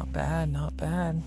Not bad, not bad.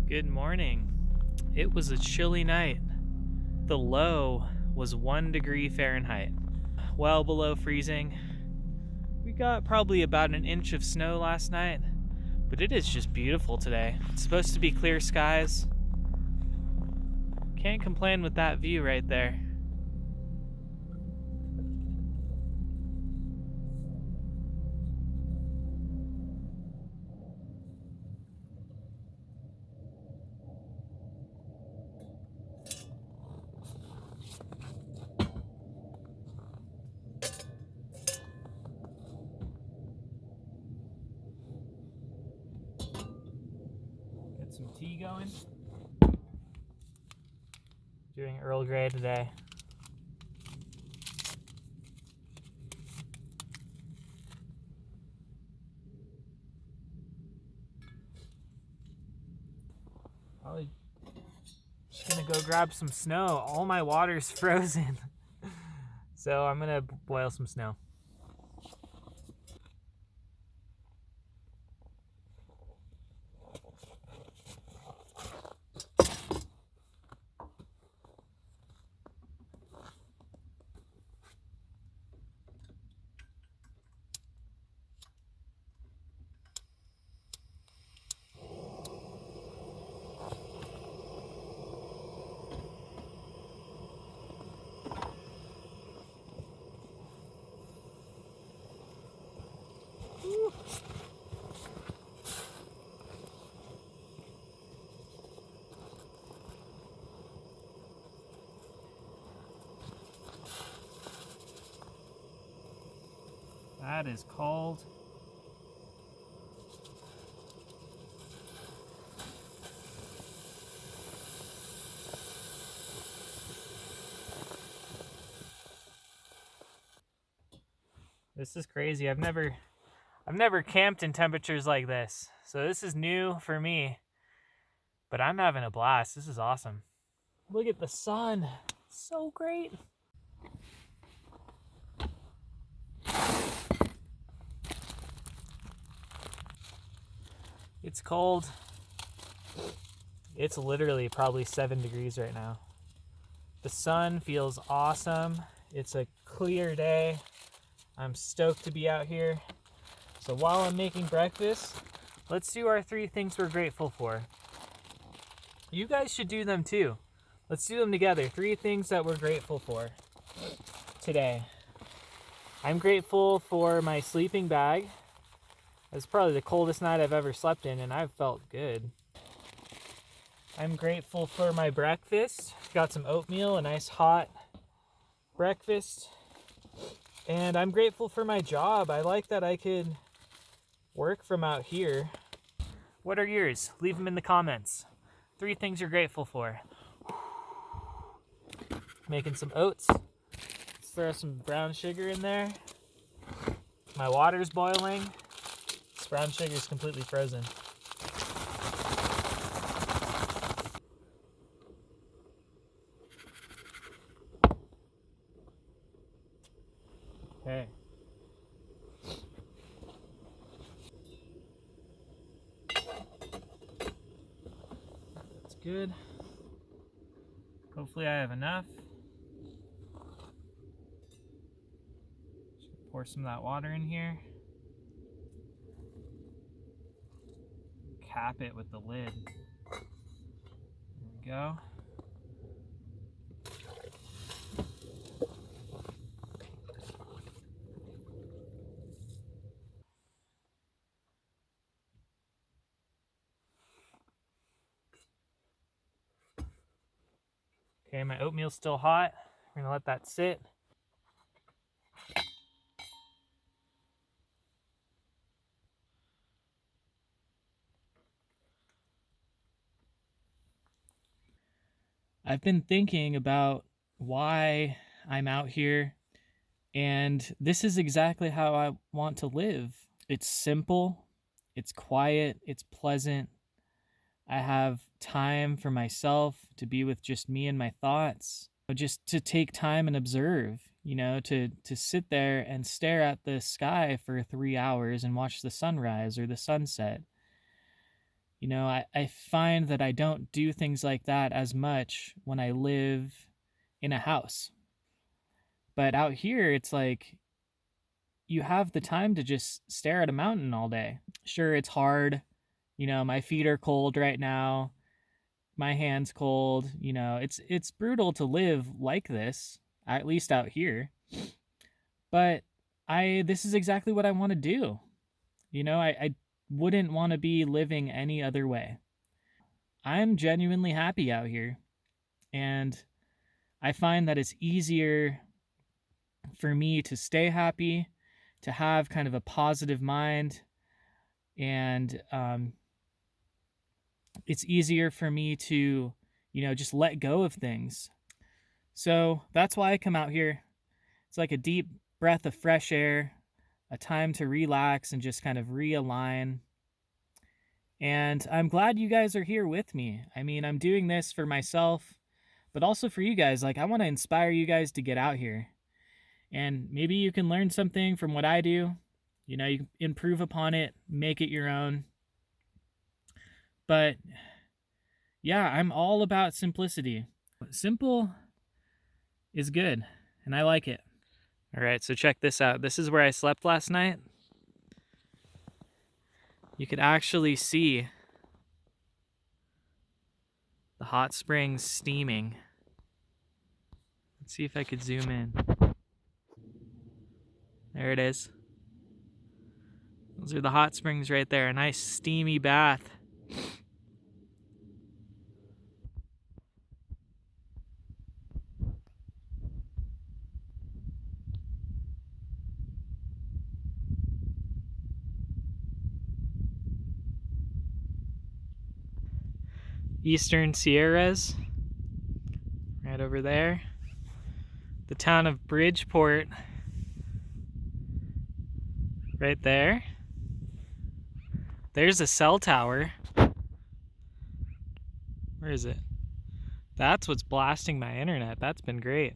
Good morning. It was a chilly night. The low was 1 degree Fahrenheit, well below freezing. We got probably about an inch of snow last night, but it is just beautiful today. It's supposed to be clear skies. Can't complain with that view right there. Get some tea going. Doing Earl Grey today. Probably just gonna go grab some snow. All my water's frozen. So I'm gonna boil some snow. That is cold. This is crazy. I've never camped in temperatures like this. So this is new for me. But I'm having a blast. This is awesome. Look at the sun. So great. It's cold. It's literally probably 7 degrees right now. The sun feels awesome. It's a clear day. I'm stoked to be out here. So while I'm making breakfast, let's do our 3 things we're grateful for. You guys should do them too. Let's do them together. 3 things that we're grateful for today. I'm grateful for my sleeping bag. It's probably the coldest night I've ever slept in, and I've felt good. I'm grateful for my breakfast. Got some oatmeal, a nice hot breakfast. And I'm grateful for my job. I like that I could work from out here. What are yours? Leave them in the comments. 3 things you're grateful for. Making some oats. Let's throw some brown sugar in there. My water's boiling. This brown sugar is completely frozen. Okay. That's good. Hopefully I have enough. Just pour some of that water in here. Cap it with the lid. There we go. Okay, my oatmeal's still hot. We're gonna let that sit. I've been thinking about why I'm out here, and this is exactly how I want to live. It's simple, it's quiet, it's pleasant, I have time for myself to be with just me and my thoughts, just to take time and observe, to sit there and stare at the sky for 3 hours and watch the sunrise or the sunset. I find that I don't do things like that as much when I live in a house. But out here, it's like you have the time to just stare at a mountain all day. Sure, it's hard. My feet are cold right now. My hand's cold. It's brutal to live like this, at least out here. But this is exactly what I want to do. I wouldn't want to be living any other way. I'm genuinely happy out here, and I find that it's easier for me to stay happy, to have kind of a positive mind, and it's easier for me to, just let go of things. So that's why I come out here. It's like a deep breath of fresh air, a time to relax and just kind of realign. And I'm glad you guys are here with me. I mean, I'm doing this for myself, but also for you guys. Like, I want to inspire you guys to get out here. And maybe you can learn something from what I do. You can improve upon it, make it your own. But yeah, I'm all about simplicity. Simple is good, and I like it. All right, so check this out. This is where I slept last night. You could actually see the hot springs steaming. Let's see if I could zoom in. There it is. Those are the hot springs right there. A nice steamy bath. Eastern Sierras, right over there. The town of Bridgeport, right there. There's a cell tower. Where is it? That's what's blasting my internet. That's been great.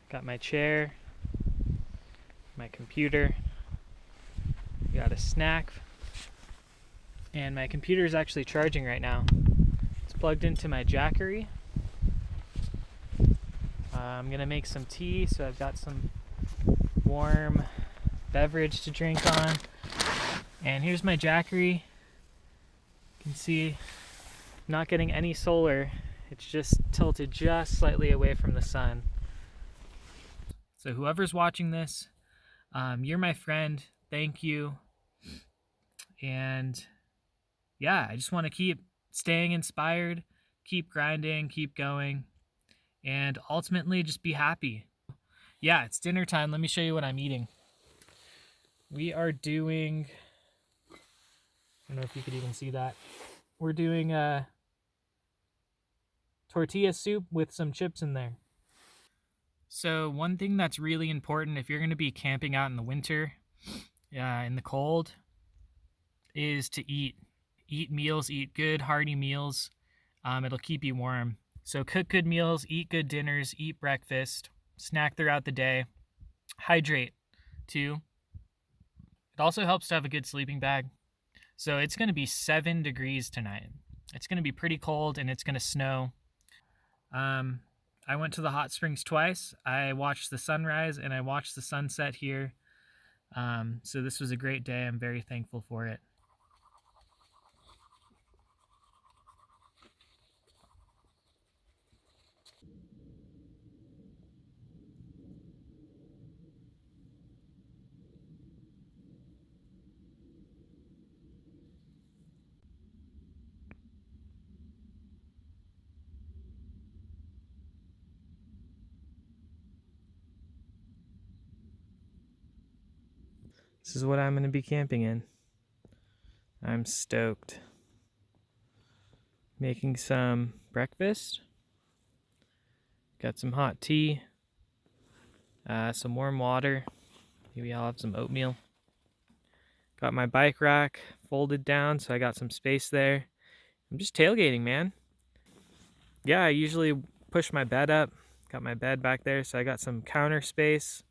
Got my chair, my computer, got a snack, and my computer is actually charging right now. It's plugged into my Jackery. I'm gonna make some tea, so I've got some warm beverage to drink on. And here's my Jackery. You can see I'm not getting any solar. It's just tilted just slightly away from the sun. So whoever's watching this, you're my friend. Thank you. And yeah, I just want to keep staying inspired, keep grinding, keep going, and ultimately just be happy. Yeah, it's dinner time. Let me show you what I'm eating. We are doing, I don't know if you could even see that. We're doing tortilla soup with some chips in there. So one thing that's really important if you're going to be camping out in the winter, in the cold, is to eat. Eat meals, eat good, hearty meals. It'll keep you warm. So cook good meals, eat good dinners, eat breakfast, snack throughout the day. Hydrate, too. It also helps to have a good sleeping bag. So it's going to be 7 degrees tonight. It's going to be pretty cold and it's going to snow. I went to the hot springs twice. I watched the sunrise and I watched the sunset here. So this was a great day. I'm very thankful for it. This is what I'm going to be camping in. I'm stoked. Making some breakfast. Got some hot tea. Some warm water. Maybe I'll have some oatmeal. Got my bike rack folded down, so I got some space there. I'm just tailgating, man. Yeah, I usually push my bed up. Got my bed back there, so I got some counter space.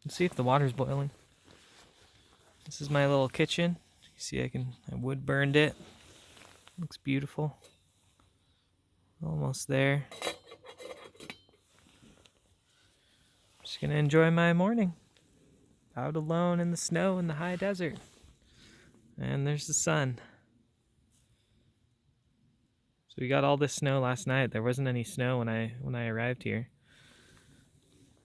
Let's see if the water's boiling. This is my little kitchen. You see, I wood burned it. Looks beautiful. Almost there. Just gonna enjoy my morning. Out alone in the snow in the high desert. And there's the sun. So we got all this snow last night. There wasn't any snow when I arrived here.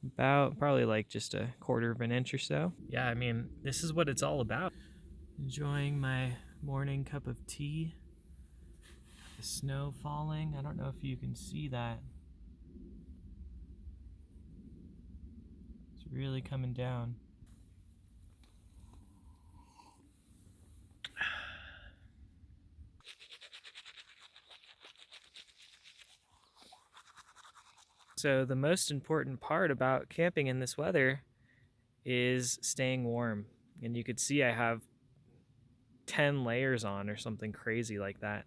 About probably like just a quarter of an inch or so. Yeah, I mean, this is what it's all about. Enjoying my morning cup of tea. The snow falling. I don't know if you can see that. It's really coming down. So the most important part about camping in this weather is staying warm. And you could see I have 10 layers on or something crazy like that.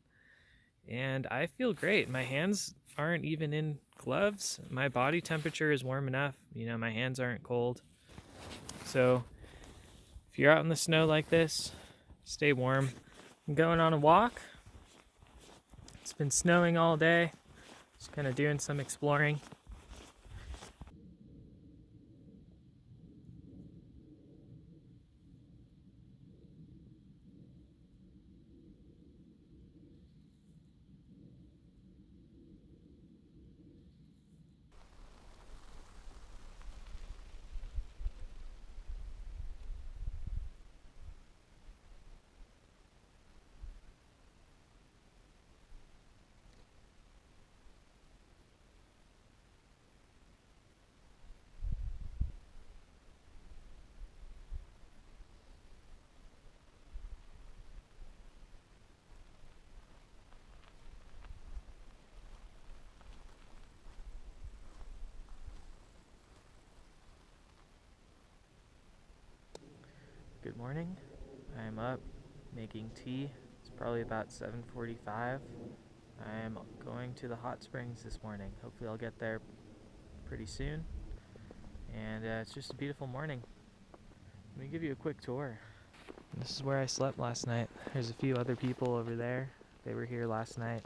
And I feel great. My hands aren't even in gloves. My body temperature is warm enough. You know, my hands aren't cold. So if you're out in the snow like this, stay warm. I'm going on a walk. It's been snowing all day. Just kind of doing some exploring. Good morning. I'm up making tea. It's probably about 7:45. I'm going to the hot springs this morning. Hopefully I'll get there pretty soon. And it's just a beautiful morning. Let me give you a quick tour. This is where I slept last night. There's a few other people over there. They were here last night.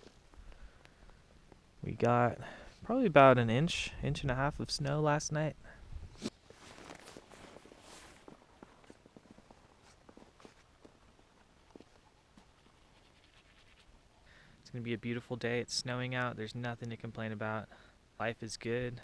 We got probably about an inch and a half of snow last night. It's going to be a beautiful day. It's snowing out. There's nothing to complain about. Life is good.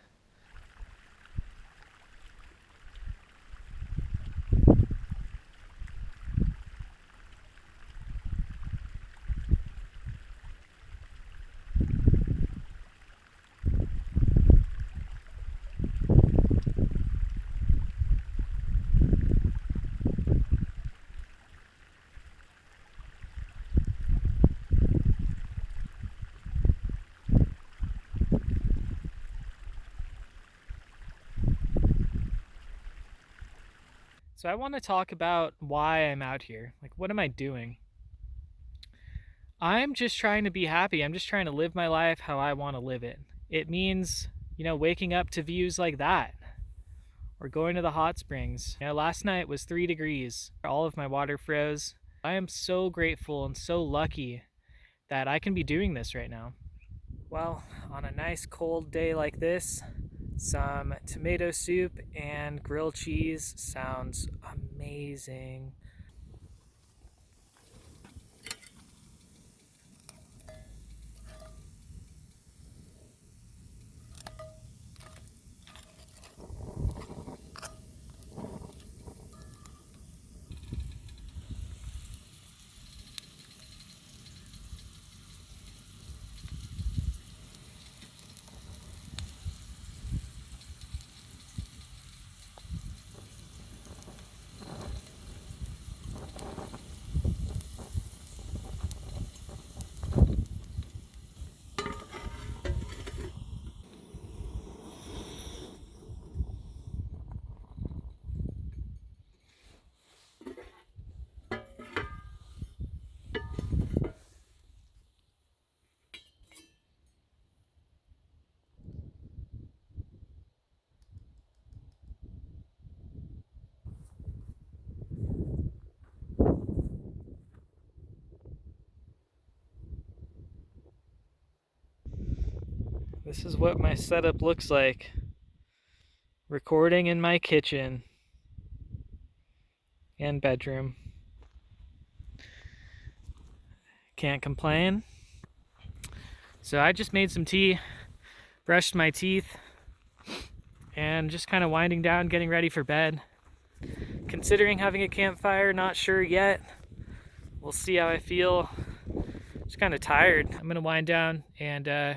So I want to talk about why I'm out here. Like, what am I doing? I'm just trying to be happy. I'm just trying to live my life how I want to live it. It means, waking up to views like that or going to the hot springs. Last night was 3 degrees. All of my water froze. I am so grateful and so lucky that I can be doing this right now. Well, on a nice cold day like this, some tomato soup and grilled cheese sounds amazing. This is what my setup looks like. Recording in my kitchen and bedroom. Can't complain. So I just made some tea, brushed my teeth, and just kind of winding down, getting ready for bed. Considering having a campfire, not sure yet. We'll see how I feel. Just kind of tired. I'm gonna wind down and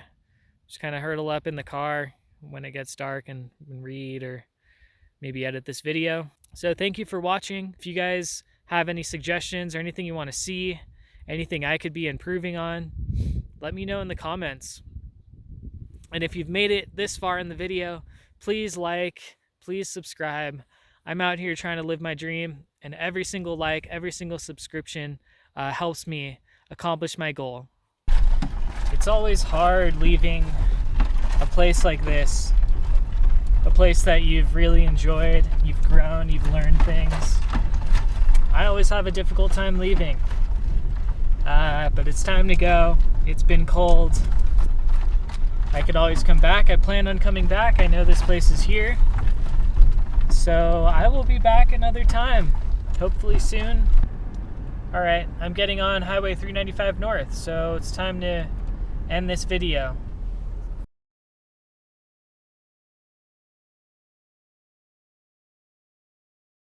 just kind of hurtle up in the car when it gets dark and read or maybe edit this video. So thank you for watching. If you guys have any suggestions or anything you want to see, anything I could be improving on, let me know in the comments. And if you've made it this far in the video, please like, please subscribe. I'm out here trying to live my dream, and every single like, every single subscription helps me accomplish my goal. It's always hard leaving a place like this, a place that you've really enjoyed, you've grown, you've learned things. I always have a difficult time leaving, but it's time to go. It's been cold. I could always come back. I plan on coming back. I know this place is here. So I will be back another time, hopefully soon. All right, I'm getting on Highway 395 North, so it's time to end this video.